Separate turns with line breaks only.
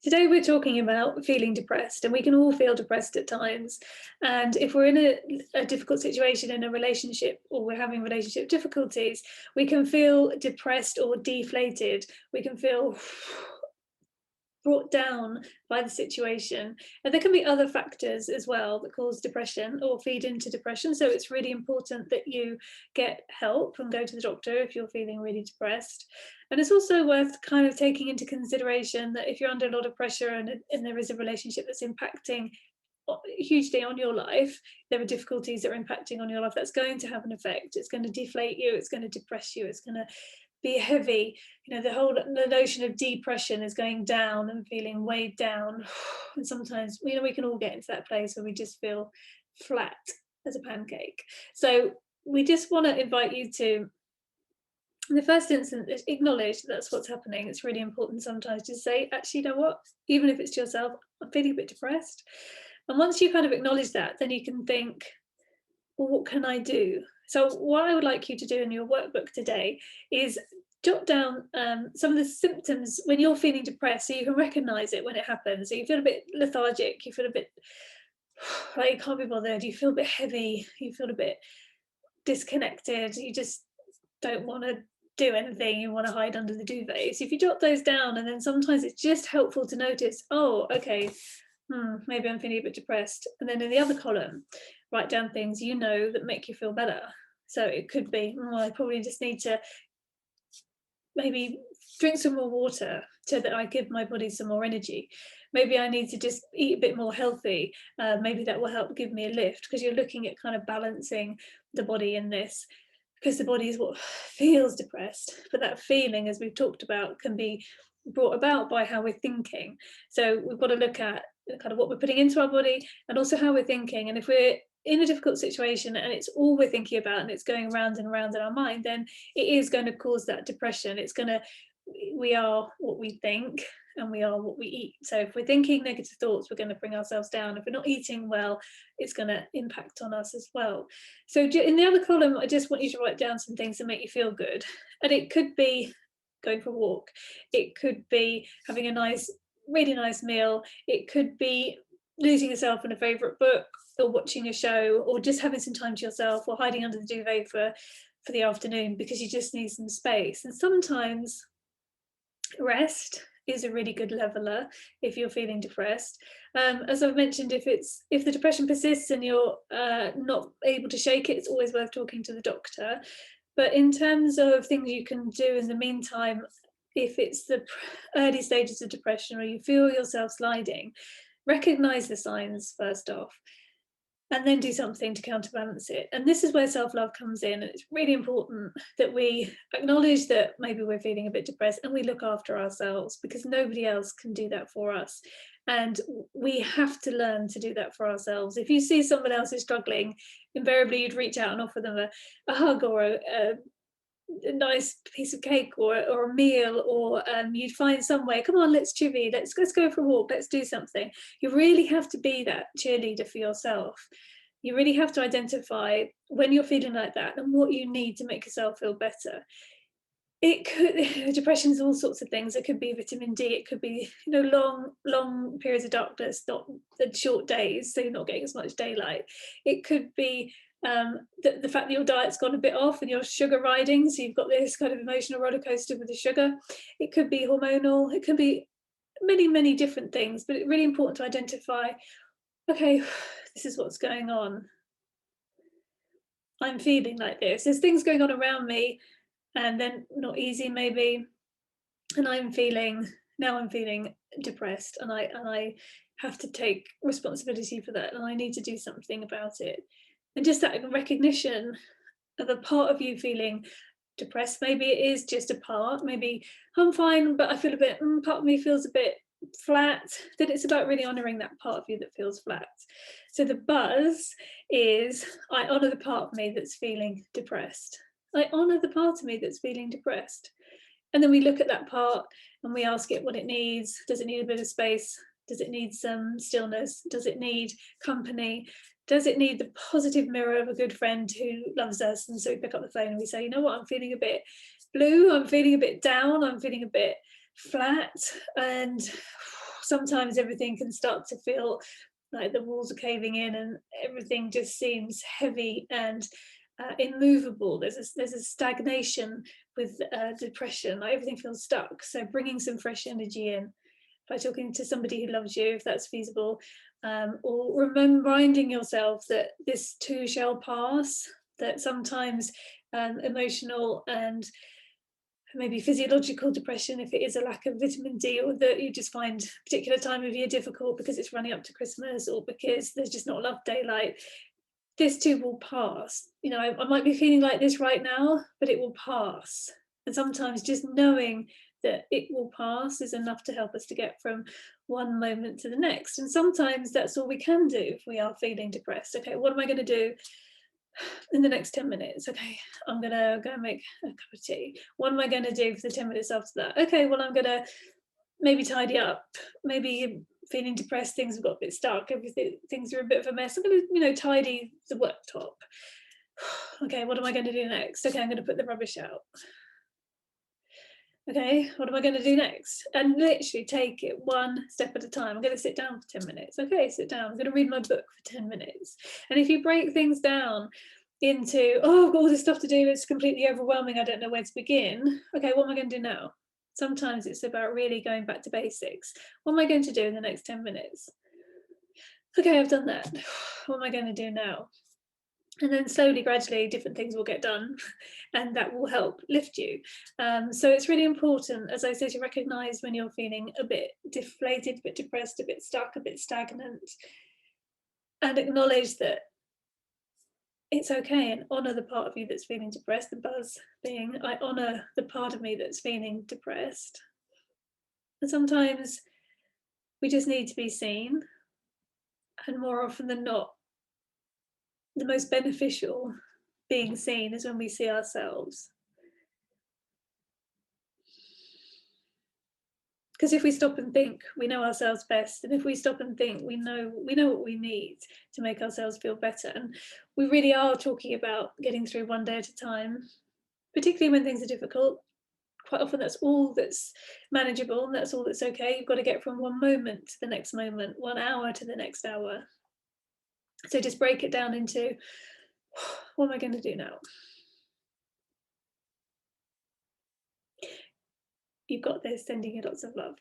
Today we're talking about feeling depressed, and we can all feel depressed at times. And if we're in a difficult situation in a relationship, or we're having relationship difficulties, we can feel depressed or deflated. We can feel brought down by the situation. And there can be other factors as well that cause depression or feed into depression. So it's really important that you get help and go to the doctor if you're feeling really depressed. And it's also worth kind of taking into consideration that if you're under a lot of pressure and there is a relationship that's impacting hugely on your life, there are difficulties that are impacting on your life, that's going to have an effect. It's going to deflate you, it's going to depress you, it's going to be heavy. The notion of depression is going down and feeling weighed down. And sometimes we can all get into that place where we just feel flat as a pancake. So we just want to invite you to, in the first instance, acknowledge that's what's happening. It's really important sometimes to say, actually, you know what, even if it's to yourself, I'm feeling a bit depressed. And once you kind of acknowledge that, then you can think, well, what can I do? So what I would like you to do in your workbook today is jot down some of the symptoms when you're feeling depressed, so you can recognize it when it happens. So you feel a bit lethargic, you feel a bit like you can't be bothered, you feel a bit heavy, you feel a bit disconnected, you just don't want to do anything, you want to hide under the duvet. So if you jot those down, and then sometimes it's just helpful to notice, oh, okay, maybe I'm feeling a bit depressed. And then in the other column, write down things that make you feel better. So it could be, I probably just need to maybe drink some more water so that I give my body some more energy. Maybe I need to just eat a bit more healthy. Maybe that will help give me a lift, because you're looking at kind of balancing the body in this, because the body is what feels depressed. But that feeling, as we've talked about, can be brought about by how we're thinking. So we've got to look at kind of what we're putting into our body and also how we're thinking. And if we're in a difficult situation and it's all we're thinking about and it's going round and around in our mind, then it is going to cause that depression. We are what we think and we are what we eat. So if we're thinking negative thoughts, we're going to bring ourselves down. If we're not eating well, it's going to impact on us as well. So in the other column, I just want you to write down some things that make you feel good. And it could be going for a walk. It could be having a really nice meal. It could be losing yourself in a favorite book, or watching a show, or just having some time to yourself, or hiding under the duvet for the afternoon because you just need some space. And sometimes rest is a really good leveler if you're feeling depressed. As I've mentioned, if the depression persists and you're not able to shake it, it's always worth talking to the doctor. But in terms of things you can do in the meantime, if it's the early stages of depression or you feel yourself sliding, recognize the signs first off, and then do something to counterbalance it. And this is where self-love comes in. And it's really important that we acknowledge that maybe we're feeling a bit depressed and we look after ourselves, because nobody else can do that for us. And we have to learn to do that for ourselves. If you see someone else is struggling, invariably you'd reach out and offer them a hug or a nice piece of cake or a meal, or you'd find some way, come on, let's chivvy, let's go for a walk, let's do something. You really have to be that cheerleader for yourself. You really have to identify when you're feeling like that and what you need to make yourself feel better. Depression is all sorts of things. It could be vitamin D, it could be long periods of darkness, not the short days, so you're not getting as much daylight. It could be the fact that your diet's gone a bit off and you're sugar riding, so you've got this kind of emotional roller coaster with the sugar. It could be hormonal, it could be many different things, but it's really important to identify, okay, this is what's going on. I'm feeling like this. There's things going on around me and then not easy maybe, and I'm feeling depressed, and I have to take responsibility for that, and I need to do something about it. And just that recognition of a part of you feeling depressed. Maybe it is just a part, maybe I'm fine, but I feel a bit, part of me feels a bit flat. Then it's about really honouring that part of you that feels flat. So the buzz is, I honour the part of me that's feeling depressed. I honour the part of me that's feeling depressed. And then we look at that part and we ask it what it needs. Does it need a bit of space? Does it need some stillness? Does it need company? Does it need the positive mirror of a good friend who loves us? And so we pick up the phone and we say, you know what, I'm feeling a bit blue, I'm feeling a bit down, I'm feeling a bit flat, and sometimes everything can start to feel like the walls are caving in and everything just seems heavy and immovable. There's a stagnation with depression, like everything feels stuck. So bringing some fresh energy in by talking to somebody who loves you, if that's feasible, or reminding yourself that this too shall pass, that sometimes emotional and maybe physiological depression, if it is a lack of vitamin D, or that you just find a particular time of year difficult because it's running up to Christmas or because there's just not enough daylight, this too will pass. You know, I might be feeling like this right now, but it will pass. And sometimes just knowing that it will pass is enough to help us to get from one moment to the next. And sometimes that's all we can do if we are feeling depressed. Okay, what am I going to do in the next 10 minutes? Okay, I'm going to go and make a cup of tea. What am I going to do for the 10 minutes after that? Okay, well, I'm going to maybe tidy up. Maybe feeling depressed, things have got a bit stuck, things are a bit of a mess. I'm going to, tidy the worktop. Okay, what am I going to do next? Okay, I'm going to put the rubbish out. Okay, what am I going to do next? And literally take it one step at a time. I'm going to sit down for 10 minutes. Okay, sit down. I'm going to read my book for 10 minutes. And if you break things down into, oh, I've got all this stuff to do, it's completely overwhelming, I don't know where to begin. Okay, what am I going to do now? Sometimes it's about really going back to basics. What am I going to do in the next 10 minutes? Okay, I've done that. What am I going to do now? And then slowly, gradually, different things will get done, and that will help lift you. So it's really important, as I say, to recognise when you're feeling a bit deflated, a bit depressed, a bit stuck, a bit stagnant, and acknowledge that it's okay, and honour the part of you that's feeling depressed. The buzz being, I honour the part of me that's feeling depressed. And sometimes we just need to be seen, and more often than not, the most beneficial being seen is when we see ourselves. Because if we stop and think, we know ourselves best, and if we stop and think, we know what we need to make ourselves feel better. And we really are talking about getting through one day at a time, particularly when things are difficult. Quite often that's all that's manageable, and that's all that's okay. You've got to get from one moment to the next moment, 1 hour to the next hour. So just break it down into, what am I going to do now? You've got this, sending you lots of love.